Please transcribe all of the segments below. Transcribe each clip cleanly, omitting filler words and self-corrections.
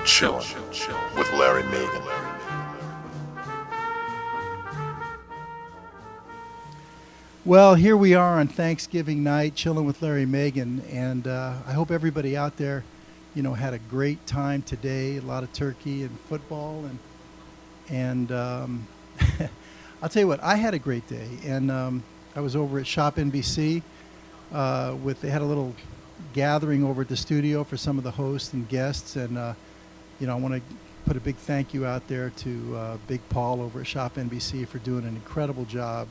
Chillin' with Larry Megan. Well, here we are on Thanksgiving night, chilling with Larry Megan, and I hope everybody out there, had a great time today. A lot of turkey and football, and I'll tell you what, I had a great day, and I was over at Shop NBC. They had a little gathering over at the studio for some of the hosts and guests, and I want to put a big thank you out there to Big Paul over at Shop NBC for doing an incredible job,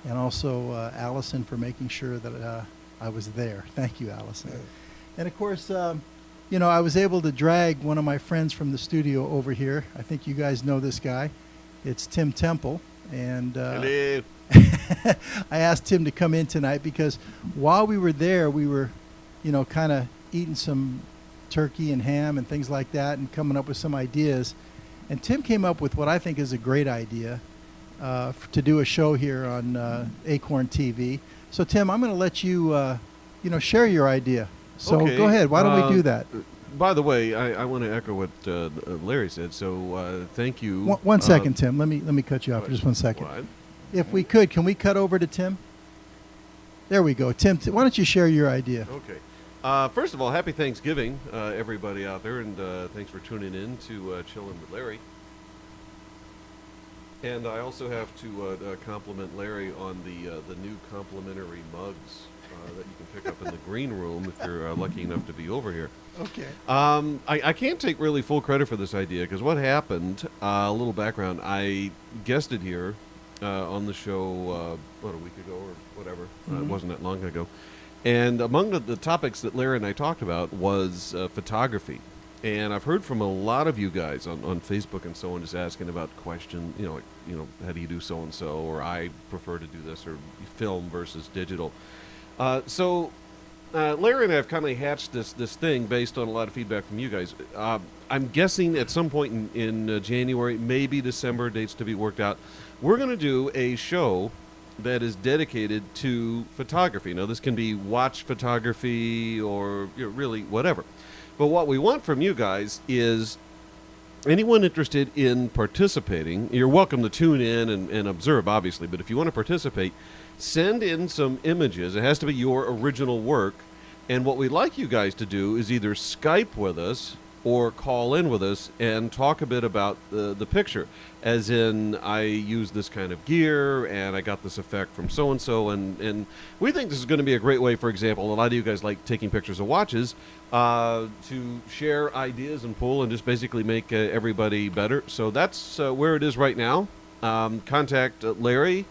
and also Allison for making sure that I was there. Thank you, Allison. Yeah. And of course, I was able to drag one of my friends from the studio over here. I think you guys know this guy. It's Tim Temple, and hello. I asked Tim to come in tonight because while we were there, we were, kind of eating some turkey and ham and things like that and coming up with some ideas. And Tim came up with what I think is a great idea to do a show here on Acorn TV. So, Tim, I'm going to let you, share your idea. So okay. Go ahead. Why don't we do that? By the way, I want to echo what Larry said. So thank you. One second, Tim. Let me cut you off for just 1 second. What? If we could, can we cut over to Tim? There we go. Tim, why don't you share your idea? Okay. First of all, happy Thanksgiving, everybody out there, and thanks for tuning in to Chillin' with Larry. And I also have to compliment Larry on the new complimentary mugs that you can pick up in the green room if you're lucky enough to be over here. Okay. I can't take really full credit for this idea because what happened, a little background, I guested here on the show, a week ago or whatever. It wasn't that long ago. And among the topics that Larry and I talked about was photography. And I've heard from a lot of you guys on Facebook and so on just asking about questions, how do you do so-and-so, or I prefer to do this, or film versus digital. So Larry and I have kind of hatched this thing based on a lot of feedback from you guys. I'm guessing at some point in January, maybe December, dates to be worked out, we're going to do a show that is dedicated to photography. Now, this can be watch photography or really whatever. But what we want from you guys is anyone interested in participating, you're welcome to tune in and observe, obviously, but if you want to participate, send in some images. It has to be your original work. And what we'd like you guys to do is either Skype with us or call in with us and talk a bit about the picture. As in, I use this kind of gear, and I got this effect from so-and-so, and we think this is going to be a great way, for example, a lot of you guys like taking pictures of watches, to share ideas and pull and just basically make everybody better. So that's where it is right now. Contact Larry.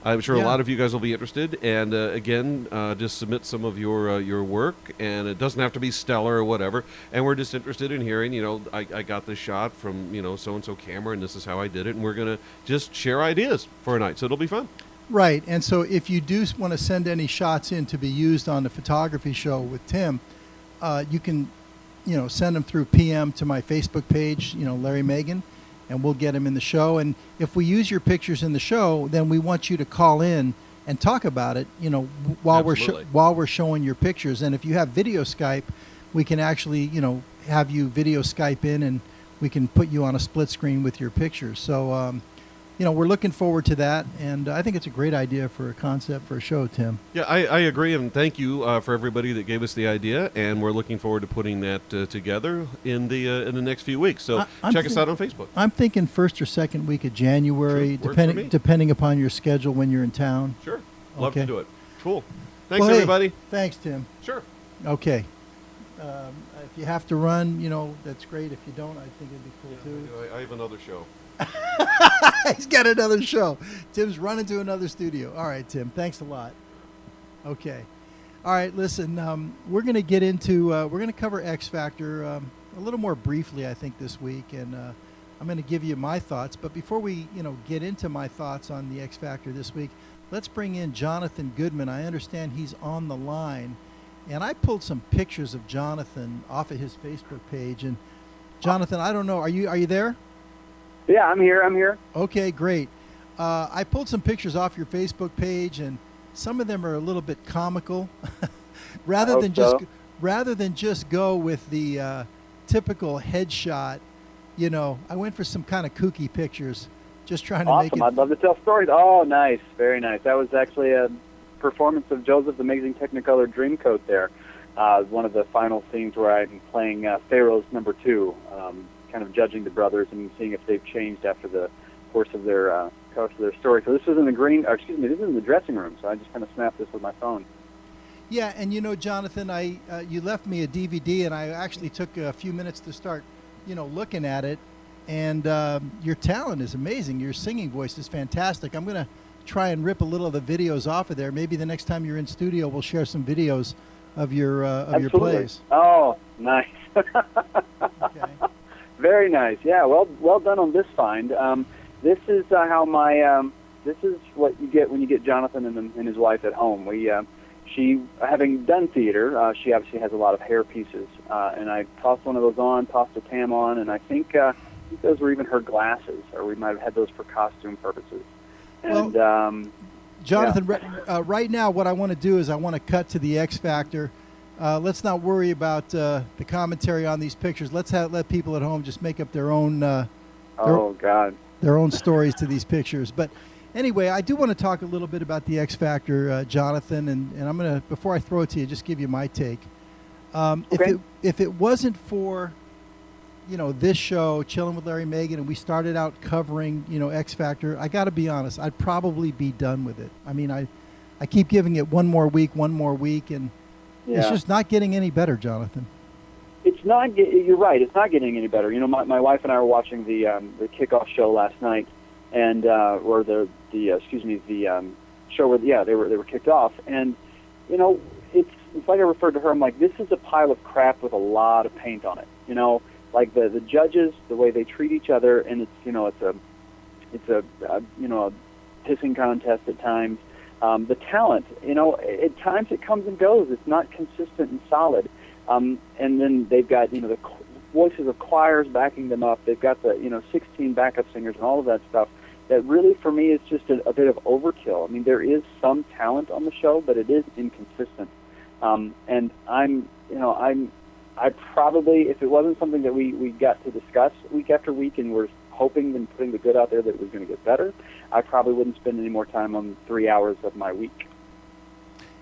I'm sure a lot of you guys will be interested, and again, just submit some of your work, and it doesn't have to be stellar or whatever, and we're just interested in hearing, I got this shot from, so-and-so camera, and this is how I did it, and we're going to just share ideas for a night, so it'll be fun. Right, and so if you do want to send any shots in to be used on the photography show with Tim, you can, send them through PM to my Facebook page, Larry Megan, and we'll get them in the show. And if we use your pictures in the show, then we want you to call in and talk about it, while we're showing your pictures. And if you have video Skype, we can actually, have you video Skype in, and we can put you on a split screen with your pictures. So, we're looking forward to that, and I think it's a great idea for a concept for a show, Tim. Yeah, I agree, and thank you for everybody that gave us the idea, and we're looking forward to putting that together in the next few weeks. So check us out on Facebook. I'm thinking first or second week of January, depending upon your schedule when you're in town. Sure, love to do it. Cool. Thanks, Well, hey, everybody. Thanks, Tim. Sure. Okay. If you have to run, that's great. If you don't, I think it'd be cool too. I have another show. He's got another show. Tim's running to another studio. All right, Tim. Thanks a lot. Okay. All right. Listen, we're going to get into. We're going to cover X Factor a little more briefly, I think, this week, and I'm going to give you my thoughts. But before we, get into my thoughts on the X Factor this week, let's bring in Jonathan Goodman. I understand he's on the line, and I pulled some pictures of Jonathan off of his Facebook page. And Jonathan, I don't know. Are you there? Yeah, I'm here. Okay, great. I pulled some pictures off your Facebook page, and some of them are a little bit comical. rather than just go with the typical headshot. You know, I went for some kind of kooky pictures, just trying to make Awesome. it. I'd love to tell stories. Oh, nice. Very nice. That was actually a performance of Joseph's Amazing Technicolor Dreamcoat there. One of the final scenes where I'm playing Pharaoh's number 2, kind of judging the brothers and seeing if they've changed after the course of their story. So this was in the this is in the dressing room. So I just kind of snapped this with my phone. Yeah, and you know, Jonathan, you left me a DVD, and I actually took a few minutes to start, looking at it. And your talent is amazing. Your singing voice is fantastic. I'm going to try and rip a little of the videos off of there. Maybe the next time you're in studio, we'll share some videos of your plays. Oh, nice. Okay. Very nice. Yeah, well done on this find. This is this is what you get when you get Jonathan and his wife at home. She, having done theater, she obviously has a lot of hair pieces, and I tossed one of those on, tossed a tam on, and I think those were even her glasses, or we might have had those for costume purposes. And Jonathan, right now what I want to do is I want to cut to the X Factor. Let's not worry about the commentary on these pictures. Let people at home just make up their own their own stories to these pictures. But anyway, I do want to talk a little bit about the X Factor, Jonathan, and I'm going to, before I throw it to you, just give you my take. Okay. If it wasn't for this show, Chilling with Larry Megan, and we started out covering, X Factor, I got to be honest, I'd probably be done with it. I mean, I keep giving it one more week, and it's just not getting any better, Jonathan. It's not. You're right. It's not getting any better. My wife and I were watching the kickoff show last night, and or the show where they were kicked off, and it's like I referred to her. I'm like, this is a pile of crap with a lot of paint on it. Like the judges, the way they treat each other, and it's a pissing contest at times. The talent, at times it comes and goes. It's not consistent and solid. And then they've got the voices of choirs backing them up. They've got the 16 backup singers and all of that stuff. That really, for me, is just a bit of overkill. I mean, there is some talent on the show, but it is inconsistent. And I probably, if it wasn't something that we got to discuss week after week, and we're hoping and putting the good out there that it was going to get better, I probably wouldn't spend any more time on 3 hours of my week.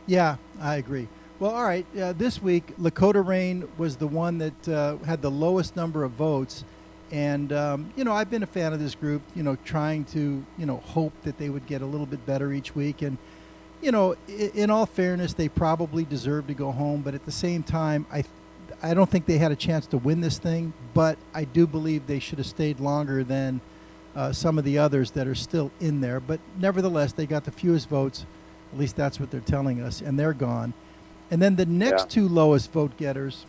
Yeah, I agree. Well, all right. This week, Lakota Rain was the one that had the lowest number of votes. And, I've been a fan of this group, trying to, hope that they would get a little bit better each week. And, in all fairness, they probably deserve to go home. But at the same time, I don't think they had a chance to win this thing. But I do believe they should have stayed longer than some of the others that are still in there. But nevertheless, they got the fewest votes. At least that's what they're telling us. And they're gone. And then the next two lowest vote getters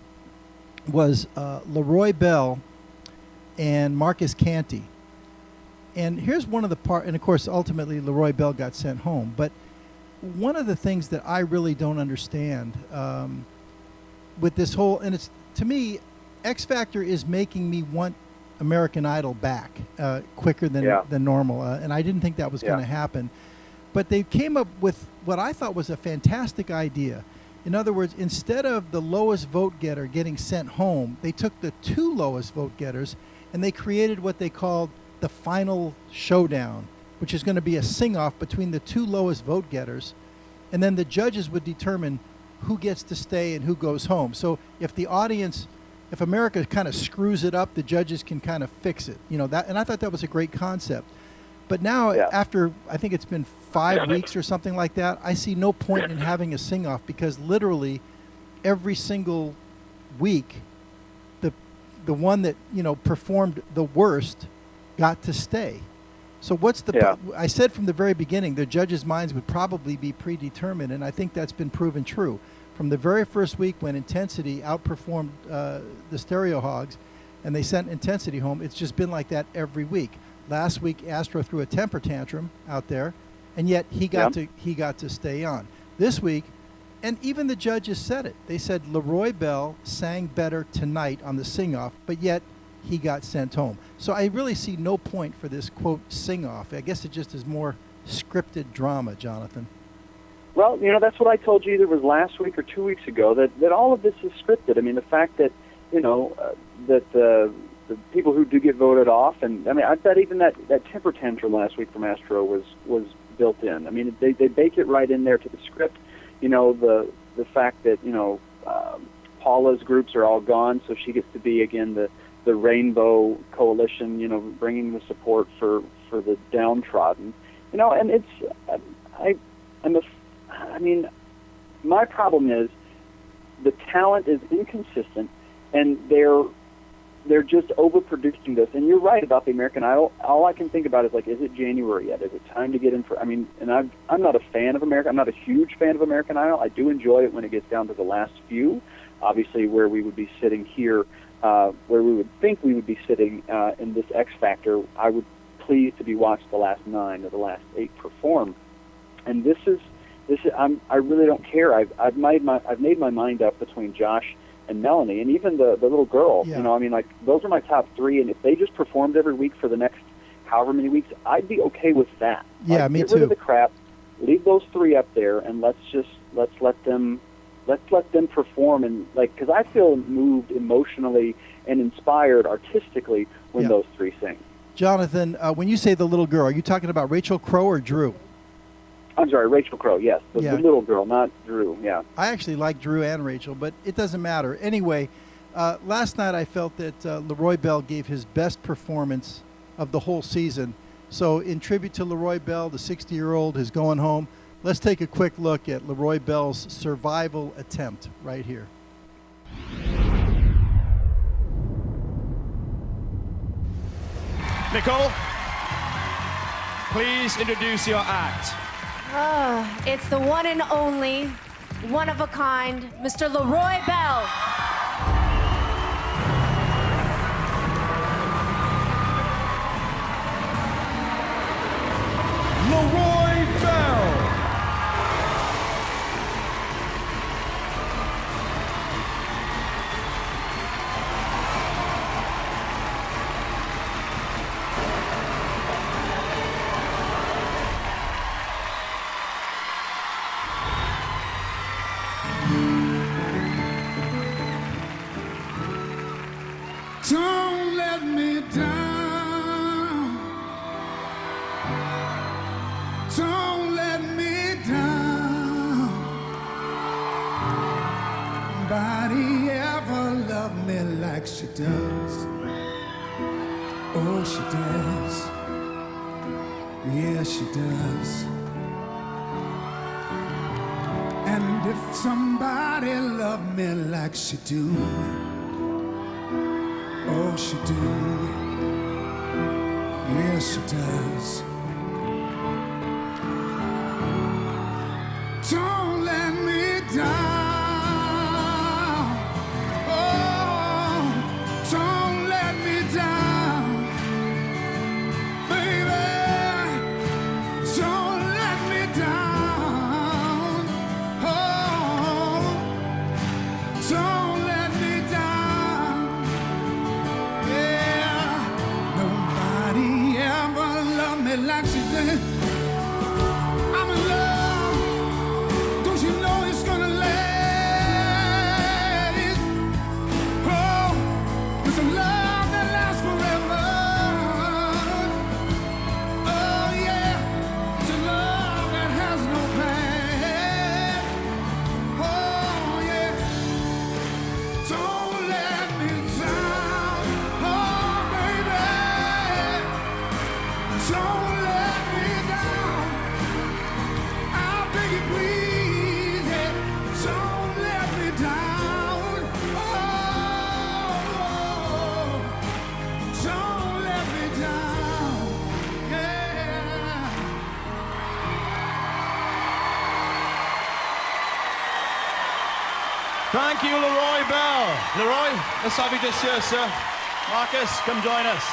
was Leroy Bell and Marcus Canty. And here's one of the and of course, ultimately, Leroy Bell got sent home. But one of the things that I really don't understand with this whole, and it's, to me, X Factor is making me want American Idol back quicker than normal. And I didn't think that was going to happen. But they came up with what I thought was a fantastic idea. In other words, instead of the lowest vote getter getting sent home, they took the two lowest vote getters and they created what they called the final showdown, which is going to be a sing-off between the two lowest vote getters. And then the judges would determine who gets to stay and who goes home. So if the audience, if America kind of screws it up, the judges can kind of fix it. And I thought that was a great concept. But now, after, I think it's been 5 weeks or something like that, I see no point in having a sing-off, because literally every single week, the one that, performed the worst got to stay. So what's the I said from the very beginning, the judges' minds would probably be predetermined, and I think that's been proven true. From the very first week when Intensity outperformed the Stereo Hogs, and they sent Intensity home, it's just been like that every week. Last week, Astro threw a temper tantrum out there, and yet he got to stay on. This week, and even the judges said it. They said Leroy Bell sang better tonight on the sing-off, but yet he got sent home. So I really see no point for this, quote, sing-off. I guess it just is more scripted drama, Jonathan. Well, that's what I told you either was last week or 2 weeks ago, that all of this is scripted. I mean, the fact that that the people who do get voted off, and I mean, I bet even that temper tantrum last week from Astro was built in. I mean, they bake it right in there to the script. The fact that Paula's groups are all gone, so she gets to be again the Rainbow Coalition, bringing the support for the downtrodden. And it's my problem is the talent is inconsistent, and they're just overproducing this. And you're right about the American Idol. All I can think about is, is it January yet? Is it time to get in for? I mean, and I'm not a fan of American. I'm not a huge fan of American Idol. I do enjoy it when it gets down to the last few. Obviously, where we would be sitting here, where we would think we would be sitting in this X Factor, I would please to be watched the last 9 or the last 8 perform. And this is I really don't care. I've made my mind up between Josh and Melanie, and even the little girl. Yeah. Those are my top 3, and if they just performed every week for the next however many weeks, I'd be okay with that. Yeah, me get too. Rid of the crap, leave those 3 up there, and let's let them perform, and because I feel moved emotionally and inspired artistically when those 3 sing. Jonathan, when you say the little girl, are you talking about Rachel Crow or Drew? I'm sorry, Rachel Crow, yes. The little girl, not Drew, yeah. I actually like Drew and Rachel, but it doesn't matter. Anyway, last night I felt that Leroy Bell gave his best performance of the whole season. So in tribute to Leroy Bell, the 60-year-old who's going home, let's take a quick look at Leroy Bell's survival attempt right here. Nicole, please introduce your act. It's the one and only, one of a kind, Mr. Leroy Bell. Leroy Bell. Don't let me down. Don't let me down. Nobody ever loved me like she does. Oh, she does. Yeah, she does. And if somebody loved me like she do, oh, she do. Yes, she does. Don't let me down. Oh, don't let me down. Baby, don't let me down. Oh, don't let me down. Nobody ever loved me like she did. I'm in love. Don't you know it's gonna last? Oh, it's a love that lasts forever. Oh yeah, it's a love that has no past. Oh yeah, don't let me down. Oh baby, don't let me down. I'll beg you please, yeah. Don't let me down. Oh, don't let me down. Yeah. Thank you, Leroy Bell. Leroy, let's have you just here, sir. Marcus, come join us.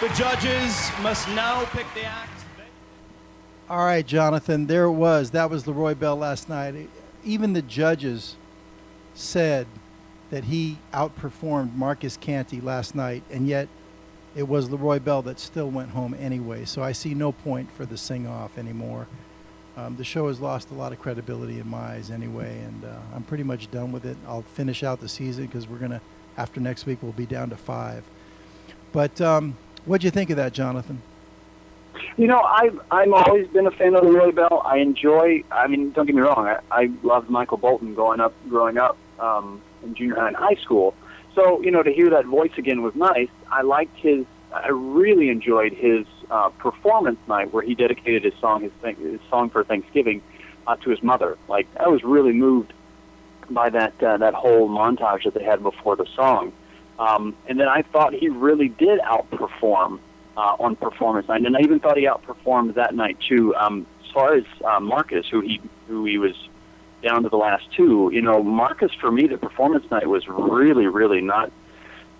The judges must now pick the act. All right, Jonathan, there it was. That was Leroy Bell last night. Even the judges said that he outperformed Marcus Canty last night, and yet it was Leroy Bell that still went home anyway. So I see no point for the sing-off anymore. The show has lost a lot of credibility in my eyes anyway, and I'm pretty much done with it. I'll finish out the season because we're going to, after next week, we'll be down to 5. But what'd you think of that, Jonathan? You know, I've always been a fan of Leroy Bell. I enjoy. I mean, don't get me wrong. I loved Michael Bolton growing up in junior high and high school. So you know, to hear that voice again was nice. I liked his. I really enjoyed his performance night where he dedicated his song for Thanksgiving to his mother. Like, I was really moved by that whole montage that they had before the song. And then I thought he really did outperform on performance night, and I even thought he outperformed that night too. As far as Marcus, who he was down to the last 2, you know, Marcus, for me, the performance night was really not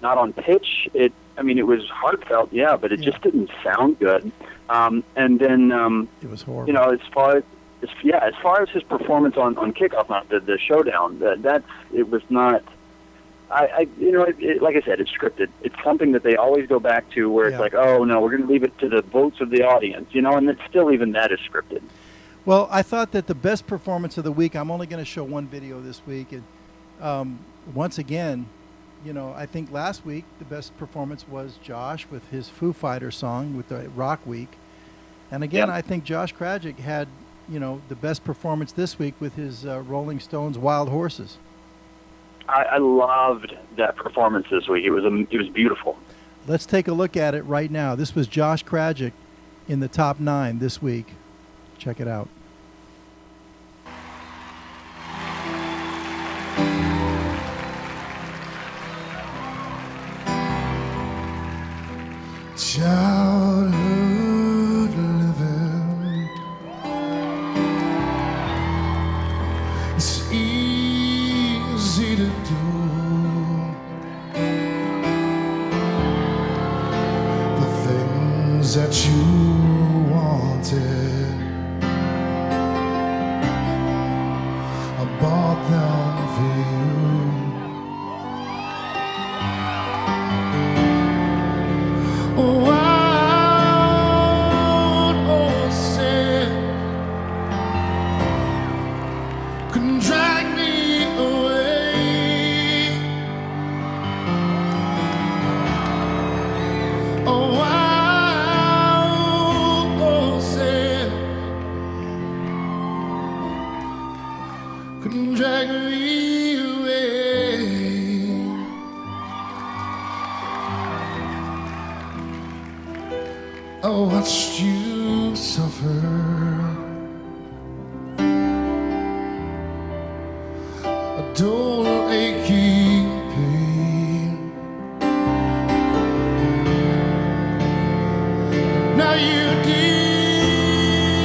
on pitch. It was heartfelt, yeah, but it just didn't sound good. And then it was horrible. You know, as far as his performance on Kickoff, not the showdown, it was not. Like I said, it's scripted. It's something that they always go back to, where it's like, oh no, we're going to leave it to the votes of the audience, you know, and it's still, even that is scripted. Well, I thought that the best performance of the week, I'm only going to show one video this week, and once again, you know, I think last week the best performance was Josh with his Foo Fighters song with the Rock Week, and again, I think Josh Krajcik had, you know, the best performance this week with his Rolling Stones Wild Horses. I loved that performance this week. It was beautiful. Let's take a look at it right now. This was Josh Krajcik in the top 9 this week. Check it out. Childhood living, it's easy to do. The things that you wanted, I bought them for you. I watched you suffer, a dull aching pain. Now you decided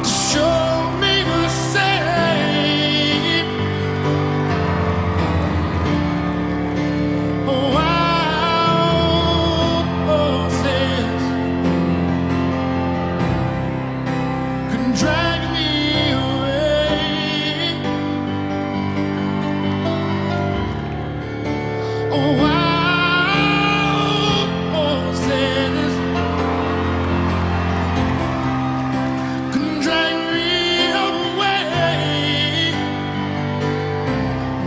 to show me the same. Oh, drag me away. Oh, wild horses can drag me away.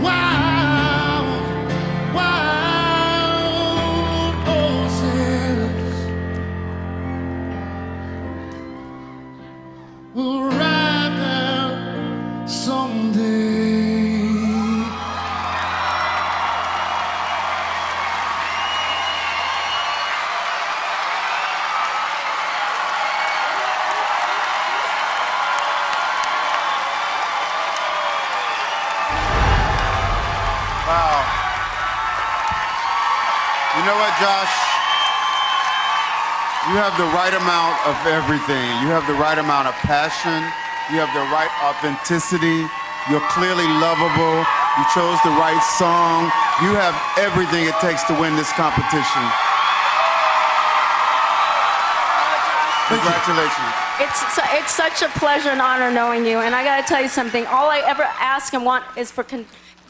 Wild horses will ride there someday. Wow. You know what, Josh? You have the right amount of everything. You have the right amount of passion. You have the right authenticity. You're clearly lovable. You chose the right song. You have everything it takes to win this competition. Congratulations. It's such a pleasure and honor knowing you. And I got to tell you something. All I ever ask and want is for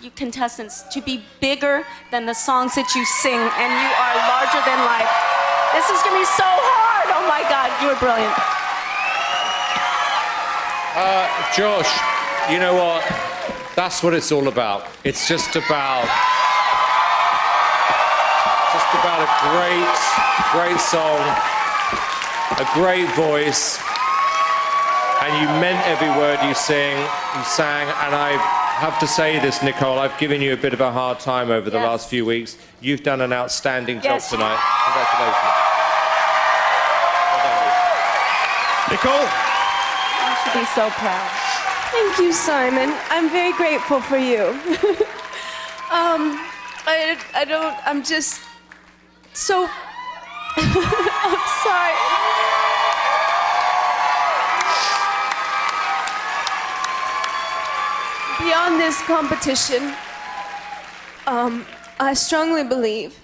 you contestants to be bigger than the songs that you sing. And you are larger than life. This is going to be so hard. Oh Oh my God, you were brilliant. Josh, you know what? That's what it's all about. It's just about a great song, a great voice, and you meant every word you sang, and I have to say this, Nicole, I've given you a bit of a hard time over the last few weeks. You've done an outstanding job tonight. Congratulations. Well done, Nicole? You should be so proud. Thank you, Simon. I'm very grateful for you. I'm just so... I'm sorry. Beyond this competition, I strongly believe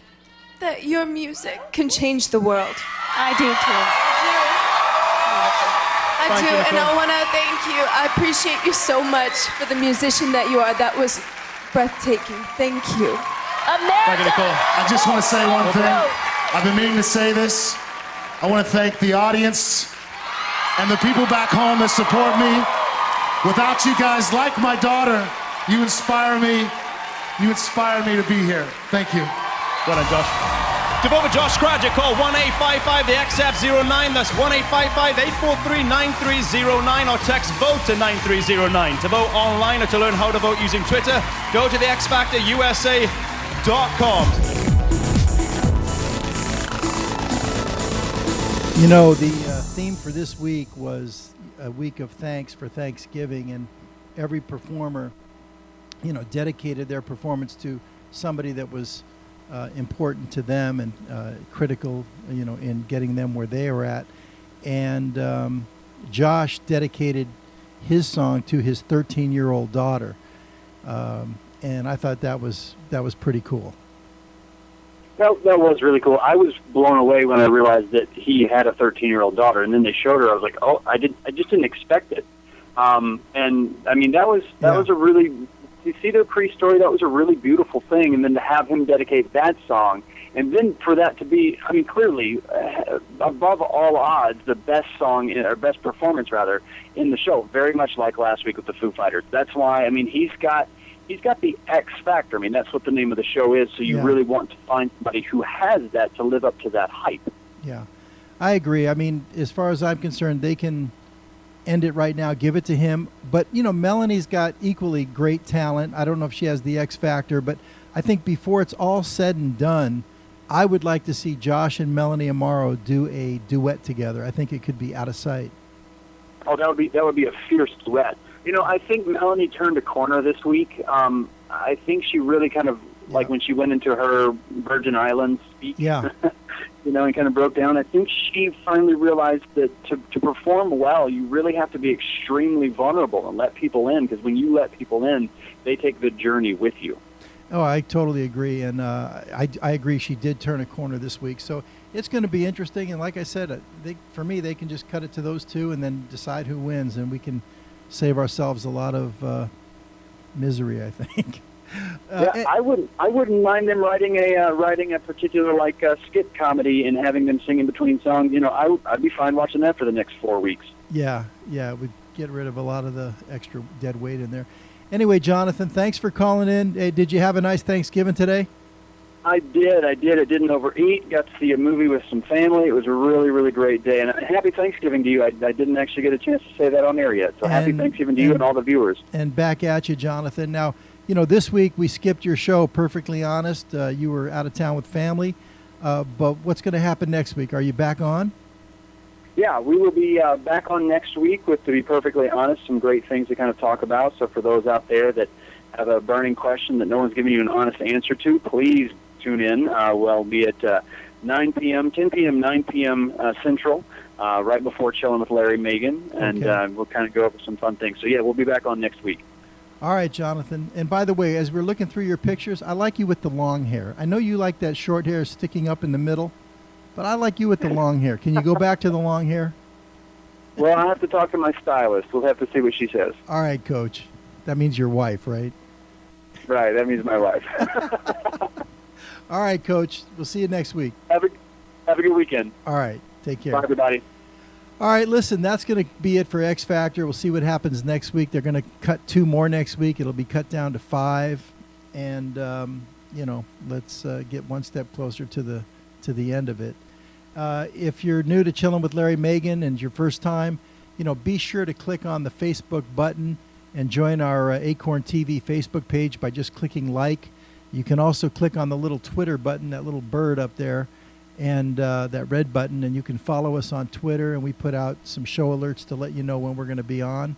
that your music can change the world. I do too. I do, and I want to thank you. I appreciate you so much for the musician that you are. That was breathtaking. Thank you. America! I just want to say one thing. I've been meaning to say this. I want to thank the audience and the people back home that support me. Without you guys, like my daughter, you inspire me. You inspire me to be here. Thank you. Well done, Josh. To vote for Josh Krajcik, call 1-855 the XF09. That's 1-855-843-9309, or text vote to 9309. To vote online or to learn how to vote using Twitter, go to the xfactorusa.com. You know, the theme for this week was a week of thanks for Thanksgiving, and every performer, you know, dedicated their performance to somebody that was important to them and critical, you know, in getting them where they were at. And Josh dedicated his song to his 13-year-old daughter, and I thought that was pretty cool. That was really cool. I was blown away when I realized that he had a 13-year-old daughter, and then they showed her. I was like, oh, I just didn't expect it. And I mean, that was a really, you see their pre-story, that was a really beautiful thing. And then to have him dedicate that song, and then for that to be, I mean, clearly above all odds, the best song or best performance rather in the show. Very much like last week with the Foo Fighters. That's why, I mean, he's got the X factor. I mean, that's what the name of the show is. So you really want to find somebody who has that to live up to that hype. Yeah, I agree. I mean, as far as I'm concerned, they can end it right now, give it to him. But, you know, Melanie's got equally great talent. I don't know if she has the X factor, but I think before it's all said and done, I would like to see Josh and Melanie Amaro do a duet together. I think it could be out of sight. Oh, that would be a fierce duet. You know, I think Melanie turned a corner this week. I think she really kind of, like when she went into her Virgin Islands speak, you know, and kind of broke down. I think she finally realized that to perform well, you really have to be extremely vulnerable and let people in, because when you let people in, they take the journey with you. Oh, I totally agree, and I agree she did turn a corner this week. So it's going to be interesting, and like I said, for me, they can just cut it to those two and then decide who wins, and we can save ourselves a lot of misery, I think. I wouldn't mind them writing a particular skit comedy and having them sing in between songs. You know, I'd be fine watching that for the next 4 weeks. Yeah, we'd get rid of a lot of the extra dead weight in there. Anyway, Jonathan, thanks for calling in. Hey, did you have a nice Thanksgiving today? I did. I didn't overeat. Got to see a movie with some family. It was a really, really great day. And happy Thanksgiving to you. I didn't actually get a chance to say that on air yet. So happy Thanksgiving to you and all the viewers. And back at you, Jonathan. Now, you know, this week we skipped your show, Perfectly Honest. You were out of town with family. But what's going to happen next week? Are you back on? Yeah, we will be back on next week with, to be perfectly honest, some great things to kind of talk about. So for those out there that have a burning question that no one's giving you an honest answer to, please tune in. We'll be at 10 p.m., 9 p.m. Central, right before Chilling with Larry Megan, and we'll kind of go over some fun things. So, yeah, we'll be back on next week. All right, Jonathan. And by the way, as we're looking through your pictures, I like you with the long hair. I know you like that short hair sticking up in the middle, but I like you with the long hair. Can you go back to the long hair? Well, I'll have to talk to my stylist. We'll have to see what she says. All right, Coach. That means your wife, right? Right, that means my wife. All right, Coach. We'll see you next week. Have a good weekend. All right. Take care. Bye, everybody. All right, listen, that's going to be it for X Factor. We'll see what happens next week. They're going to cut 2 more next week. It'll be cut down to 5. And, let's get one step closer to the end of it. If you're new to Chilling with Larry Megan and it's your first time, be sure to click on the Facebook button and join our Acorn TV Facebook page by just clicking like. You can also click on the little Twitter button, that little bird up there, and that red button, and you can follow us on Twitter, and we put out some show alerts to let you know when we're going to be on.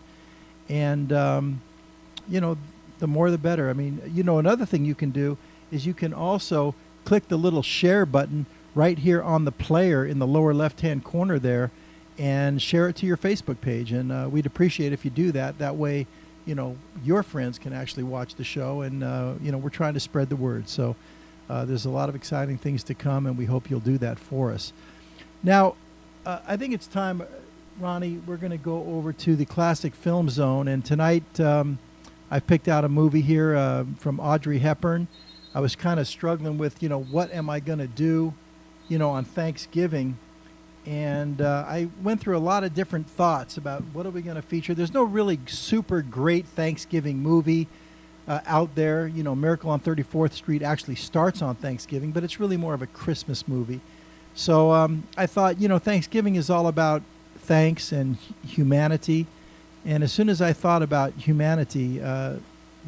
And, the more the better. I mean, another thing you can do is you can also click the little share button right here on the player in the lower left-hand corner there and share it to your Facebook page. And we'd appreciate if you do that. That way, your friends can actually watch the show, and, we're trying to spread the word. So there's a lot of exciting things to come, and we hope you'll do that for us. Now, I think it's time, Ronnie, we're going to go over to the Classic Film Zone. And tonight I've picked out a movie here from Audrey Hepburn. I was kind of struggling with, what am I going to do, on Thanksgiving. And I went through a lot of different thoughts about what are we going to feature. There's no really super great Thanksgiving movie out there. Miracle on 34th Street actually starts on Thanksgiving, but it's really more of a Christmas movie. So I thought, Thanksgiving is all about thanks and humanity. And as soon as I thought about humanity,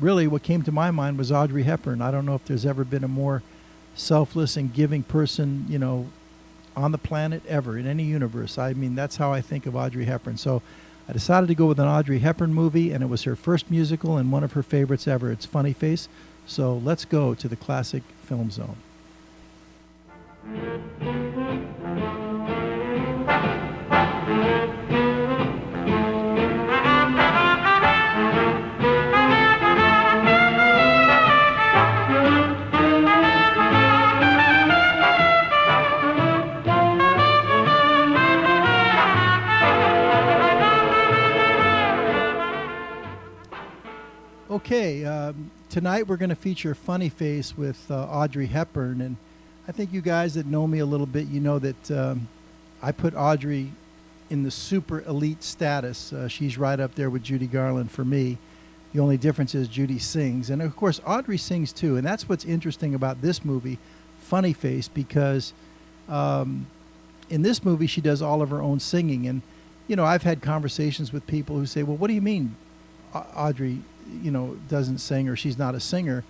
really what came to my mind was Audrey Hepburn. I don't know if there's ever been a more selfless and giving person, on the planet ever, in any universe. I mean, that's how I think of Audrey Hepburn. So I decided to go with an Audrey Hepburn movie, and it was her first musical and one of her favorites ever. It's Funny Face. So let's go to the Classic Film Zone. Okay, tonight we're going to feature Funny Face with Audrey Hepburn, and I think you guys that know me a little bit, you know that I put Audrey in the super elite status. She's right up there with Judy Garland for me. The only difference is Judy sings, and of course Audrey sings too, and that's what's interesting about this movie, Funny Face, because in this movie she does all of her own singing. And I've had conversations with people who say, well, what do you mean Audrey doesn't sing, or she's not a singer?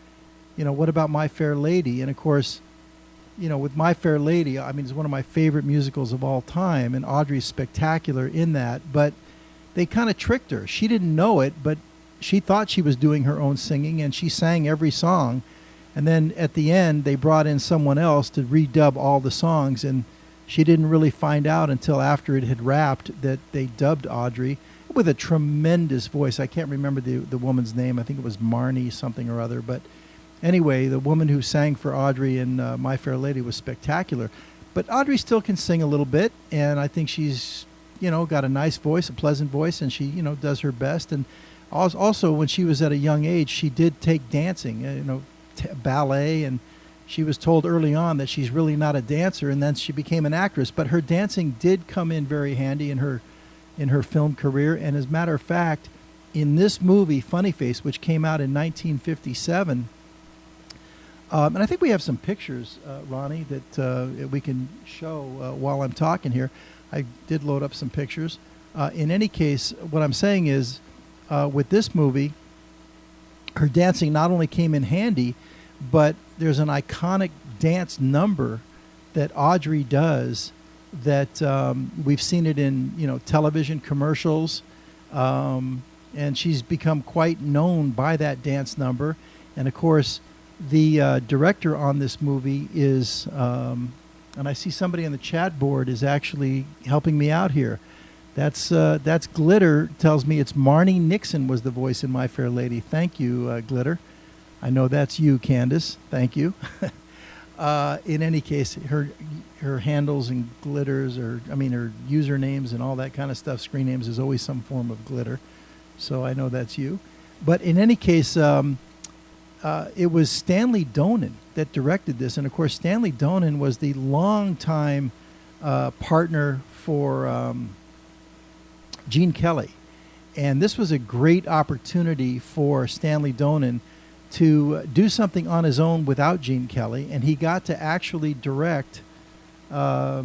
What about My Fair Lady? And of course, with My Fair Lady, I mean, it's one of my favorite musicals of all time, and Audrey's spectacular in that, but they kind of tricked her. She didn't know it, but she thought she was doing her own singing, and she sang every song. And then at the end, they brought in someone else to redub all the songs, and she didn't really find out until after it had wrapped that they dubbed Audrey with a tremendous voice. I can't remember the woman's name. I think it was Marnie something or other. But anyway, the woman who sang for Audrey in My Fair Lady was spectacular. But Audrey still can sing a little bit, and I think she's, got a nice voice, a pleasant voice, and she, does her best. And also, when she was at a young age, she did take dancing, ballet, and she was told early on that she's really not a dancer, and then she became an actress. But her dancing did come in very handy in her film career. And as a matter of fact, in this movie, Funny Face, which came out in 1957, and I think we have some pictures, Ronnie, that we can show while I'm talking here. I did load up some pictures. In any case, what I'm saying is, with this movie, her dancing not only came in handy, but there's an iconic dance number that Audrey does that we've seen it in television commercials, and she's become quite known by that dance number. And of course, the director on this movie is, and I see somebody on the chat board is actually helping me out here. That's Glitter tells me it's Marnie Nixon was the voice in My Fair Lady. Thank you, Glitter. I know that's you, Candace. Thank you. In any case, her handles and glitters, her usernames and all that kind of stuff, screen names, is always some form of glitter. So I know that's you. But in any case, it was Stanley Donen that directed this. And of course, Stanley Donen was the longtime partner for Gene Kelly. And this was a great opportunity for Stanley Donen to do something on his own without Gene Kelly, and he got to actually direct Fred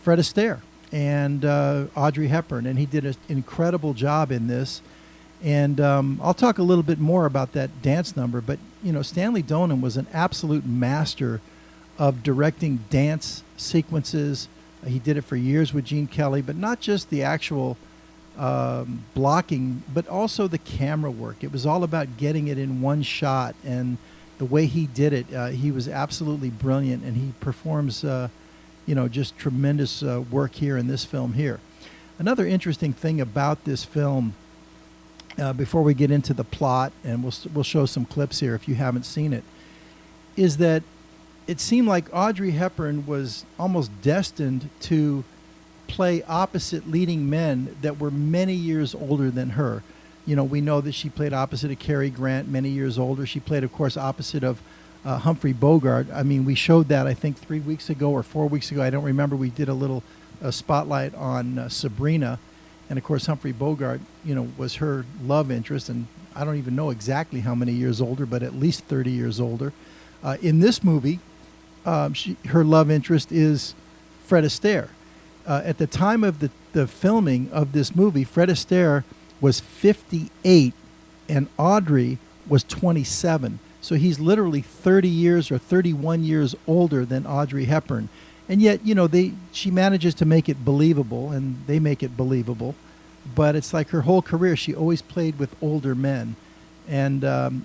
Astaire and Audrey Hepburn, and he did an incredible job in this. And I'll talk a little bit more about that dance number, but you know, Stanley Donen was an absolute master of directing dance sequences. He did it for years with Gene Kelly, but not just the actual blocking, but also the camera work. It was all about getting it in one shot, and the way he did it, he was absolutely brilliant, and he performs, you know, just tremendous work here in this film here. Another interesting thing about this film, before we get into the plot, and we'll show some clips here if you haven't seen it, is that it seemed like Audrey Hepburn was almost destined to play opposite leading men that were many years older than her. You know, we know that she played opposite of Cary Grant, many years older. She played, of course, opposite of Humphrey Bogart. I mean, we showed that, I think, 3 weeks ago or 4 weeks ago. I don't remember. We did a little spotlight on Sabrina. And, of course, Humphrey Bogart, you know, was her love interest. And I don't even know exactly how many years older, but at least 30 years older. In this movie, her love interest is Fred Astaire. At the time of the filming of this movie, Fred Astaire was 58 and Audrey was 27. So he's literally 30 years or 31 years older than Audrey Hepburn. And yet, you know, she manages to make it believable, and they make it believable. But it's like her whole career, she always played with older men. And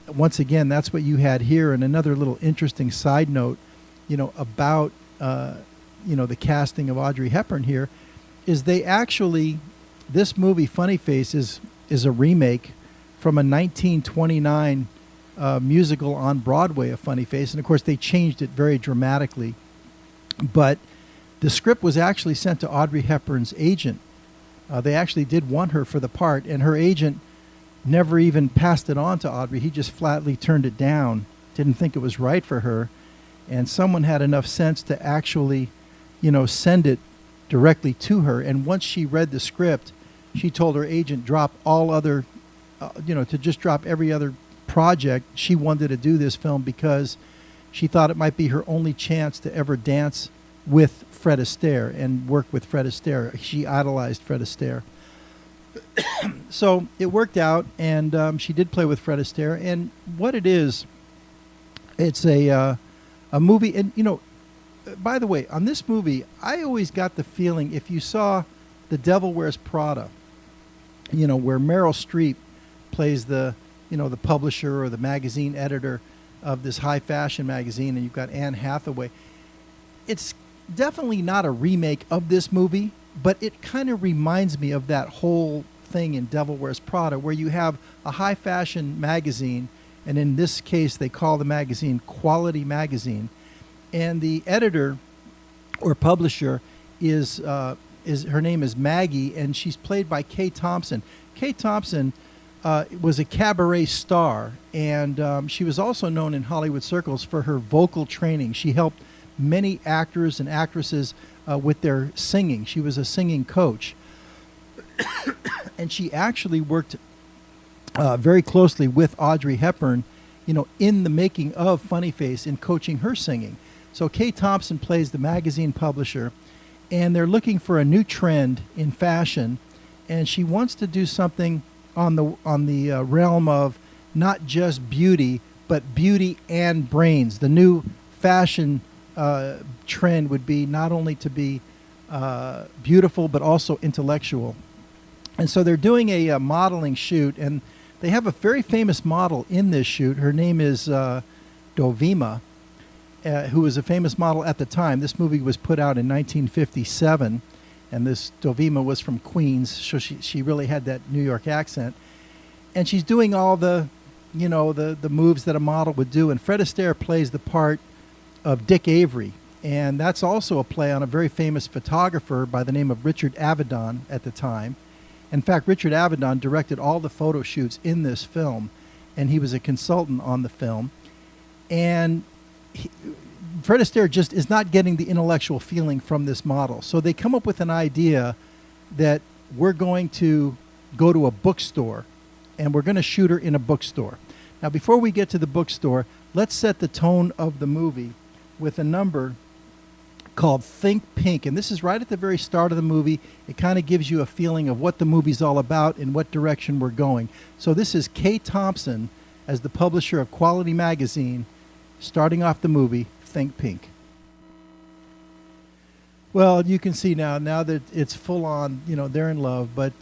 once again, that's what you had here. And another little interesting side note, you know, about you know, the casting of Audrey Hepburn here, is they actually, this movie Funny Face is a remake from a 1929 musical on Broadway of Funny Face, and of course they changed it very dramatically. But the script was actually sent to Audrey Hepburn's agent. They actually did want her for the part, and her agent never even passed it on to Audrey. He just flatly turned it down, didn't think it was right for her. And someone had enough sense to actually, you know, send it directly to her. And once she read the script, she told her agent drop all other, you know, to just drop every other project. She wanted to do this film because she thought it might be her only chance to ever dance with Fred Astaire and work with Fred Astaire. She idolized Fred Astaire. So it worked out, and she did play with Fred Astaire. And what it is, it's a movie, and you know, by the way, on this movie, I always got the feeling, if you saw The Devil Wears Prada, you know, where Meryl Streep plays the, you know, the publisher or the magazine editor of this high fashion magazine, and you've got Anne Hathaway. It's definitely not a remake of this movie, but it kind of reminds me of that whole thing in Devil Wears Prada, where you have a high fashion magazine, and in this case, they call the magazine Quality Magazine. And the editor or publisher is her name is Maggie, and she's played by Kay Thompson. Kay Thompson was a cabaret star, and she was also known in Hollywood circles for her vocal training. She helped many actors and actresses with their singing. She was a singing coach. And she actually worked very closely with Audrey Hepburn, you know, in the making of Funny Face, in coaching her singing. So Kay Thompson plays the magazine publisher, and they're looking for a new trend in fashion, and she wants to do something on the realm of not just beauty, but beauty and brains. The new fashion trend would be not only to be beautiful, but also intellectual. And so they're doing a modeling shoot, and they have a very famous model in this shoot. Her name is Dovima, who was a famous model at the time. This movie was put out in 1957, and this Dovima was from Queens, so she really had that New York accent. And she's doing all the, you know, the moves that a model would do. And Fred Astaire plays the part of Dick Avery, and that's also a play on a very famous photographer by the name of Richard Avedon at the time. In fact, Richard Avedon directed all the photo shoots in this film, and he was a consultant on the film. And Fred Astaire just is not getting the intellectual feeling from this model. So they come up with an idea that we're going to go to a bookstore and we're going to shoot her in a bookstore. Now, before we get to the bookstore, let's set the tone of the movie with a number called Think Pink. And this is right at the very start of the movie. It kind of gives you a feeling of what the movie's all about and what direction we're going. So this is Kay Thompson as the publisher of Quality Magazine, starting off the movie, Think Pink. Well, you can see now that it's full on, you know, they're in love, but,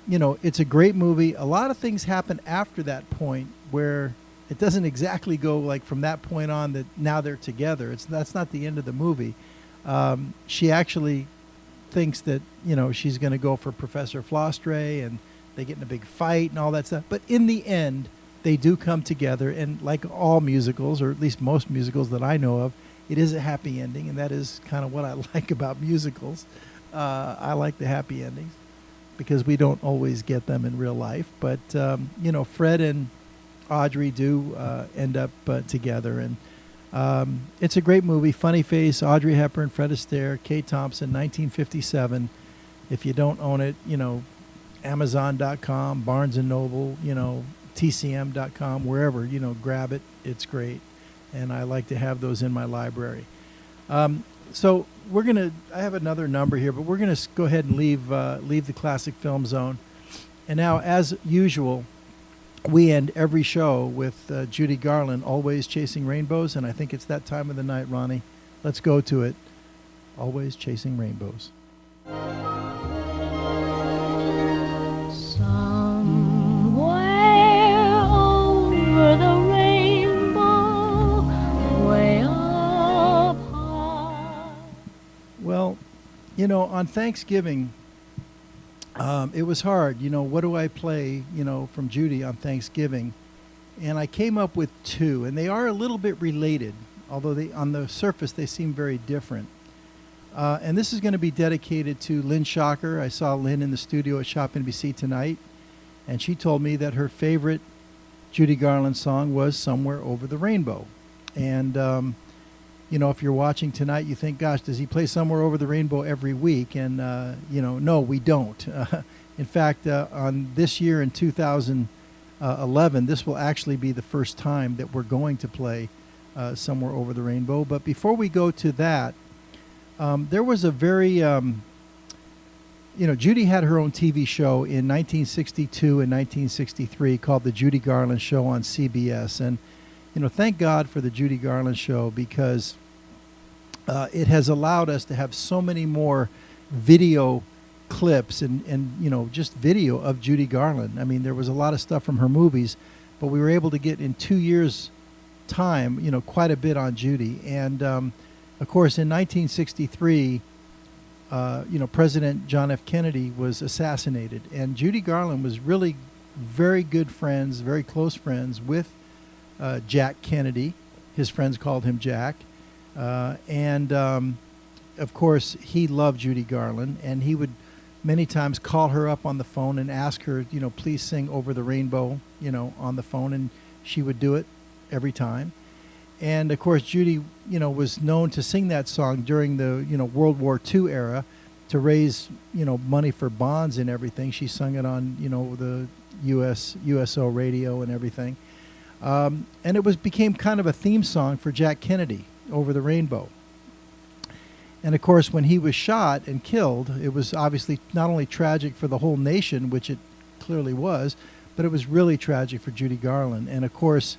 you know, it's a great movie. A lot of things happen after that point where it doesn't exactly go like from that point on that now they're together. That's not the end of the movie. She actually thinks that, you know, she's going to go for Professor Flostre, and they get in a big fight and all that stuff. But in the end, they do come together, and like all musicals, or at least most musicals that I know of, it is a happy ending, and that is kind of what I like about musicals. I like the happy endings because we don't always get them in real life. But, you know, Fred and Audrey do end up together, and it's a great movie. Funny Face, Audrey Hepburn, Fred Astaire, Kay Thompson, 1957. If you don't own it, you know, Amazon.com, Barnes & Noble, you know, TCM.com, wherever, you know, grab it. It's great. And I like to have those in my library. So we're going to, I have another number here, but we're going to go ahead and leave the classic film zone. And now, as usual, we end every show with Judy Garland, Always Chasing Rainbows. And I think it's that time of the night, Ronnie. Let's go to it. Always Chasing Rainbows. Somewhere over the Well, you know, on Thanksgiving, it was hard. You know, what do I play, you know, from Judy on Thanksgiving? And I came up with two, and they are a little bit related, although they, on the surface they seem very different. And this is going to be dedicated to Lynn Shocker. I saw Lynn in the studio at Shop NBC tonight, and she told me that her favorite Judy Garland song was Somewhere Over the Rainbow. And you know, if you're watching tonight, you think, gosh, does he play Somewhere Over the Rainbow every week? And, you know, no, we don't. In fact, on this year in 2011, this will actually be the first time that we're going to play Somewhere Over the Rainbow. But before we go to that, there was a very, you know, Judy had her own TV show in 1962 and 1963 called The Judy Garland Show on CBS. And, you know, thank God for the Judy Garland Show, because it has allowed us to have so many more video clips and you know, just video of Judy Garland. I mean, there was a lot of stuff from her movies, but we were able to get in 2 years' time, you know, quite a bit on Judy. And, of course, in 1963, you know, President John F. Kennedy was assassinated, and Judy Garland was really very good friends, very close friends with Jack Kennedy. His friends called him Jack. And of course, he loved Judy Garland, and he would many times call her up on the phone and ask her, you know, please sing Over the Rainbow, you know, on the phone, and she would do it every time. And of course, Judy, you know, was known to sing that song during the, you know, World War II era to raise, you know, money for bonds and everything. She sung it on, you know, the USO radio and everything. And it became kind of a theme song for Jack Kennedy, Over the Rainbow. And of course, when he was shot and killed, it was obviously not only tragic for the whole nation, which it clearly was, but it was really tragic for Judy Garland. And of course,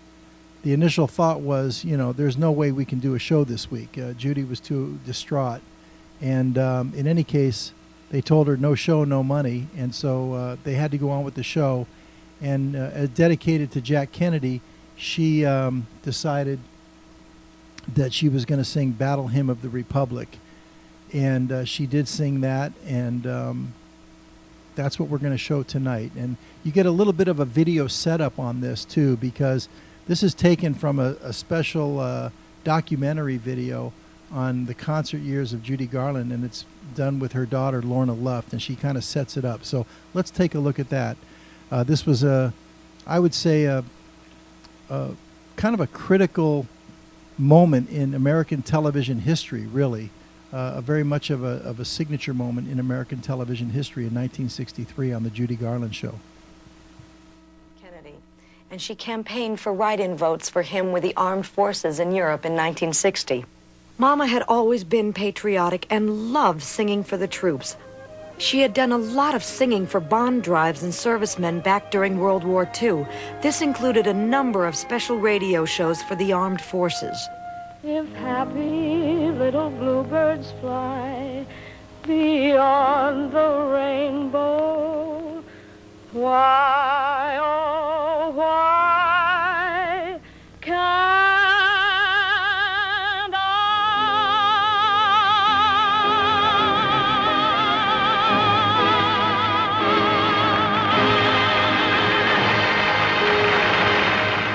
the initial thought was, you know, there's no way we can do a show this week. Judy was too distraught. And in any case, they told her no show, no money. And so they had to go on with the show. And dedicated to Jack Kennedy, she decided that she was going to sing Battle Hymn of the Republic. And she did sing that, and that's what we're going to show tonight. And you get a little bit of a video setup on this, too, because this is taken from a special documentary video on the concert years of Judy Garland, and it's done with her daughter, Lorna Luft, and she kind of sets it up. So let's take a look at that. This was I would say, kind of a critical moment in American television history, really. A very much of a signature moment in American television history in 1963 on the Judy Garland show. Kennedy, and she campaigned for write-in votes for him with the armed forces in Europe in 1960. Mama had always been patriotic and loved singing for the troops. She had done a lot of singing for bond drives and servicemen back during World War II. This included a number of special radio shows for the armed forces. If happy little bluebirds fly beyond the rainbow, why, oh, why can't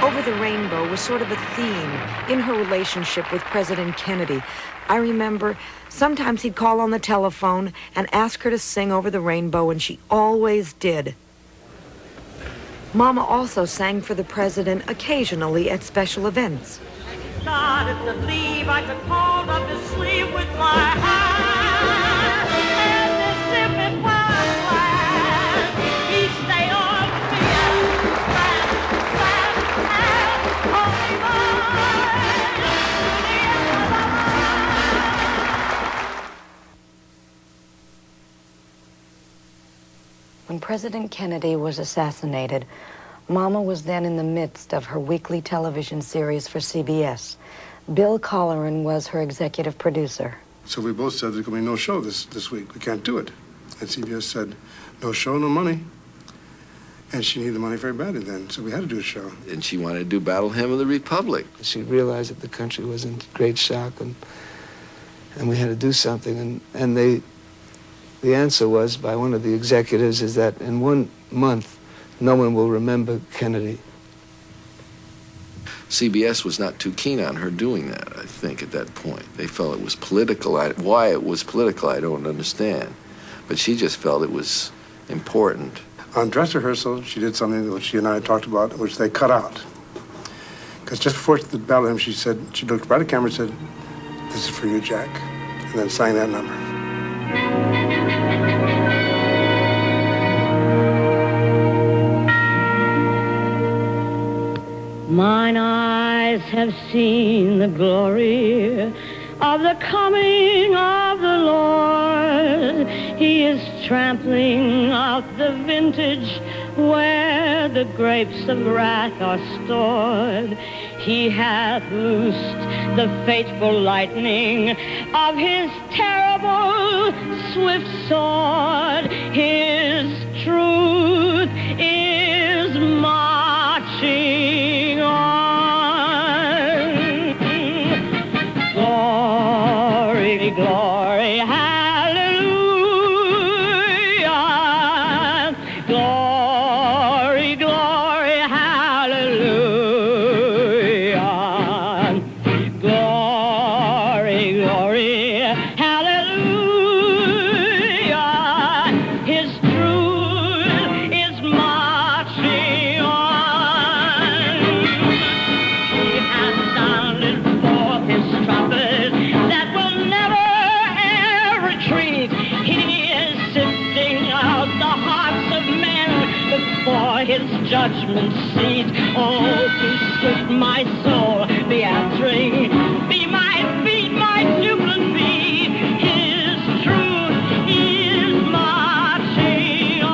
Over the Rainbow was sort of a theme in her relationship with President Kennedy. I remember sometimes he'd call on the telephone and ask her to sing Over the Rainbow, and she always did. Mama also sang for the president occasionally at special events. Started to leave, I took hold of his sleeve with my hand, and as if it was planned, he stayed on to me and only mine to the end of the line. When President Kennedy was assassinated, Mama was then in the midst of her weekly television series for CBS. Bill Colleran was her executive producer. So we both said there's going to be no show this week. We can't do it. And CBS said, no show, no money. And she needed the money very badly then, so we had to do a show. And she wanted to do Battle Hymn of the Republic. She realized that the country was in great shock, and we had to do something. And the answer was, by one of the executives, is that in 1 month, no one will remember Kennedy. CBS was not too keen on her doing that, I think, at that point. They felt it was political. Why it was political, I don't understand. But she just felt it was important. On dress rehearsal, she did something that she and I had talked about, which they cut out. Because just before the Battle Hymn, she said, she looked right at the camera and said, "This is for you, Jack," and then sang that number. Mine eyes have seen the glory of the coming of the Lord. He is trampling out the vintage where the grapes of wrath are stored. He hath loosed the fateful lightning of his terrible swift sword. His truth is marching on. Glory, glory, hallelujah. Glory, glory, hallelujah. Glory, glory, hallelujah. His truth is marching on. He has sounded forth his trumpet that will never ever retreat. He is sifting out the hearts of men before his judgment seat. Oh, be swift, my soul, be answering. Be my feet, my jubilant beat. His truth is marching on.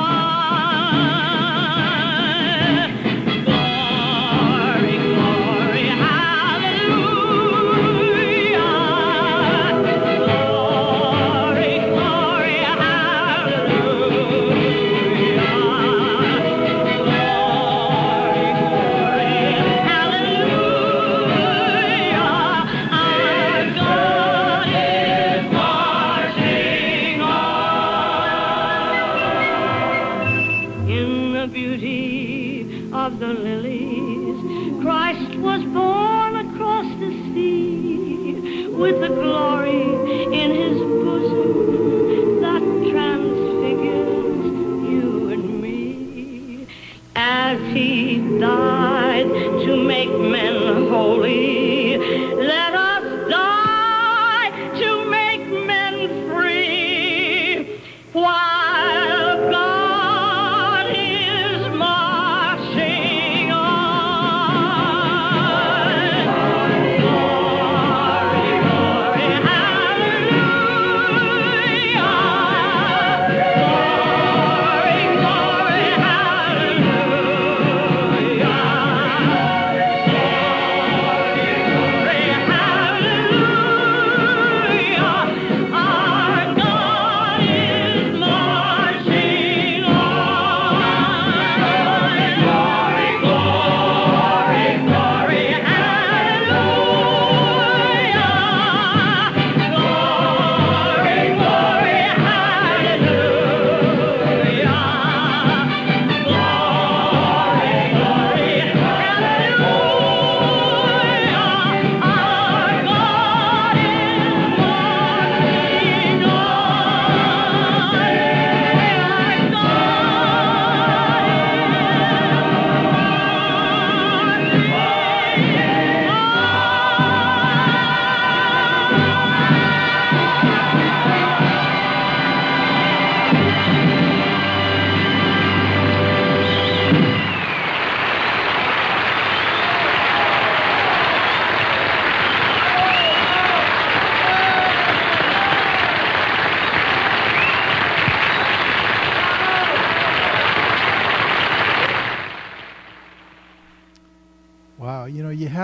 Glory, glory, hallelujah. Glory, glory, hallelujah. Our God is marching on. In the beauty of the lilies, Christ was born across the sea, with the glory in his bosom that transfigures you and me. As he died to make men holy, let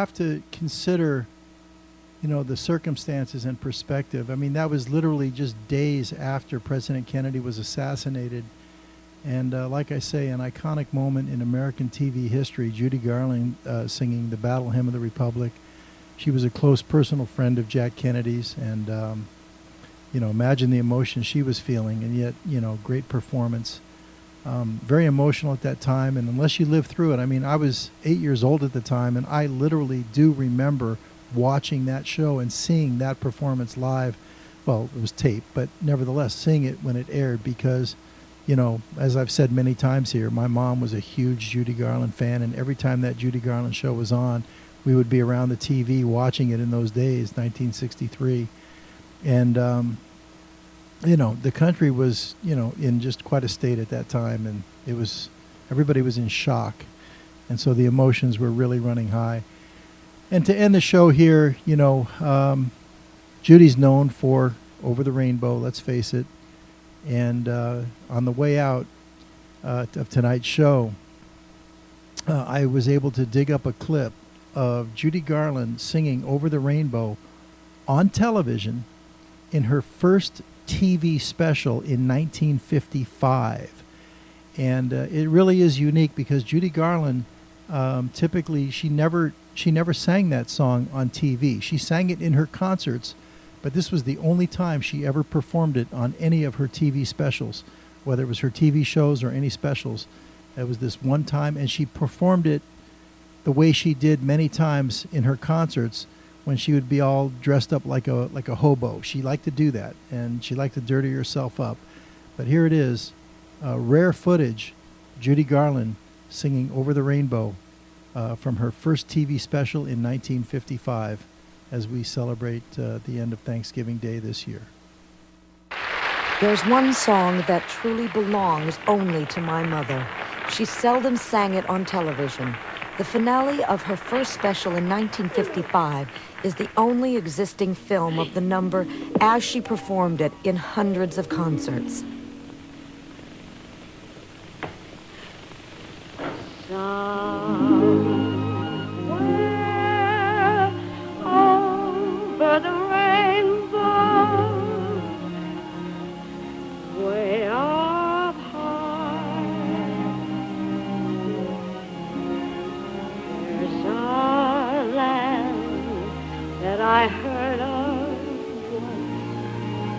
have to consider, the circumstances and perspective. I mean, that was literally just days after President Kennedy was assassinated. And like I say, an iconic moment in American TV history, Judy Garland singing the Battle Hymn of the Republic. She was a close personal friend of Jack Kennedy's, and, imagine the emotion she was feeling, and yet, great performance. Very emotional at that time, and unless you lived through it, I mean, I was 8 years old at the time, and I literally do remember watching that show and seeing that performance live. Well, it was taped, but nevertheless, seeing it when it aired, because, as I've said many times here, my mom was a huge Judy Garland fan, and every time that Judy Garland show was on, we would be around the TV watching it in those days, 1963. And, the country was, in just quite a state at that time, and everybody was in shock. And so the emotions were really running high. And to end the show here, Judy's known for Over the Rainbow, let's face it. And on the way out of tonight's show, I was able to dig up a clip of Judy Garland singing Over the Rainbow on television in her first TV special in 1955. And it really is unique because Judy Garland, typically, she never sang that song on TV. She sang it in her concerts, but this was the only time she ever performed it on any of her TV specials, whether it was her TV shows or any specials. It was this one time, and she performed it the way she did many times in her concerts when she would be all dressed up like a hobo. She liked to do that, and she liked to dirty herself up. But here it is, rare footage, Judy Garland singing Over the Rainbow from her first TV special in 1955 as we celebrate the end of Thanksgiving Day this year. There's one song that truly belongs only to my mother. She seldom sang it on television. The finale of her first special in 1955 is the only existing film of the number as she performed it in hundreds of concerts. Somewhere over the rainbow, way up high, there's a land that I heard of once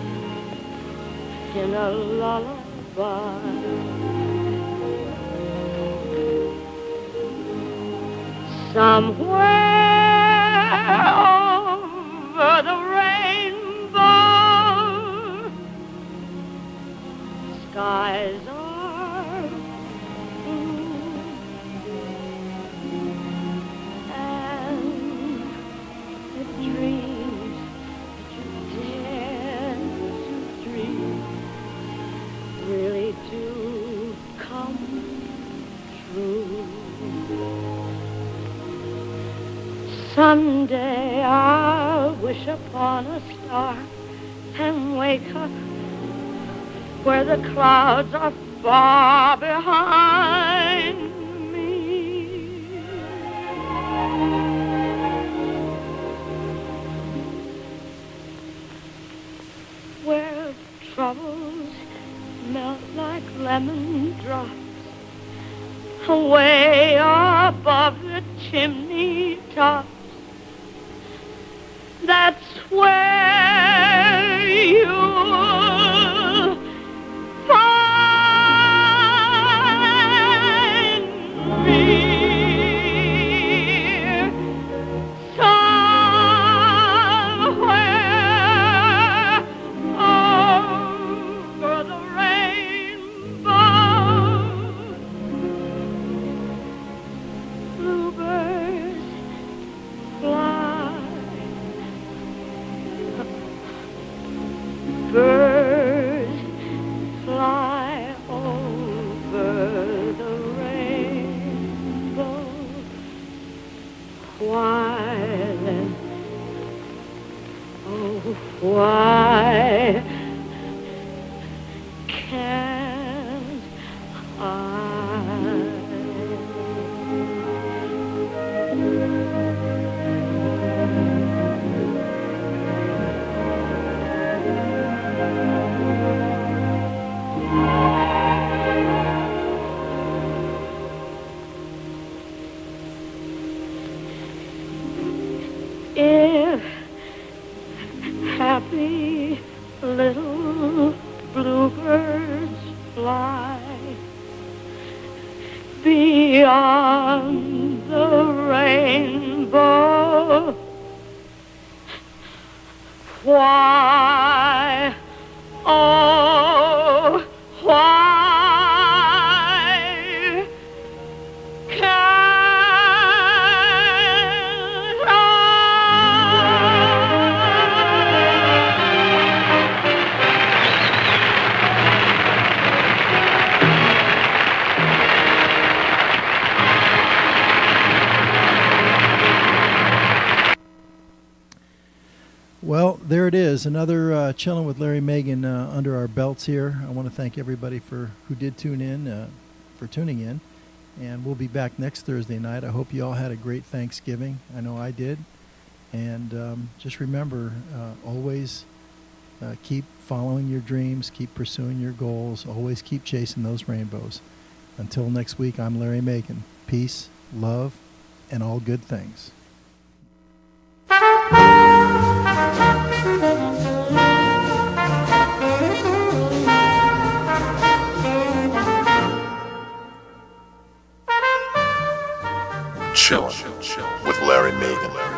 in a lullaby. Somewhere over the rainbow, skies are blue, and the dreams that you dare to dream really do come true. Someday I'll wish upon a star and wake up where the clouds are far behind me. Where troubles melt like lemon drops away above the chimney tops. That's where you'll find me. Somewhere over the rainbow, bluebirds fly. Birds fly over the rainbow. Why, oh, why can't I? happy little bluebirds fly beyond the rainbow. Why, oh, why Well, there it is. Another Chilling with Larry Megan under our belts here. I want to thank everybody who did tune in, for tuning in. And we'll be back next Thursday night. I hope you all had a great Thanksgiving. I know I did. And just remember, always keep following your dreams, keep pursuing your goals, always keep chasing those rainbows. Until next week, I'm Larry Megan. Peace, love, and all good things. Chill with Larry Megan.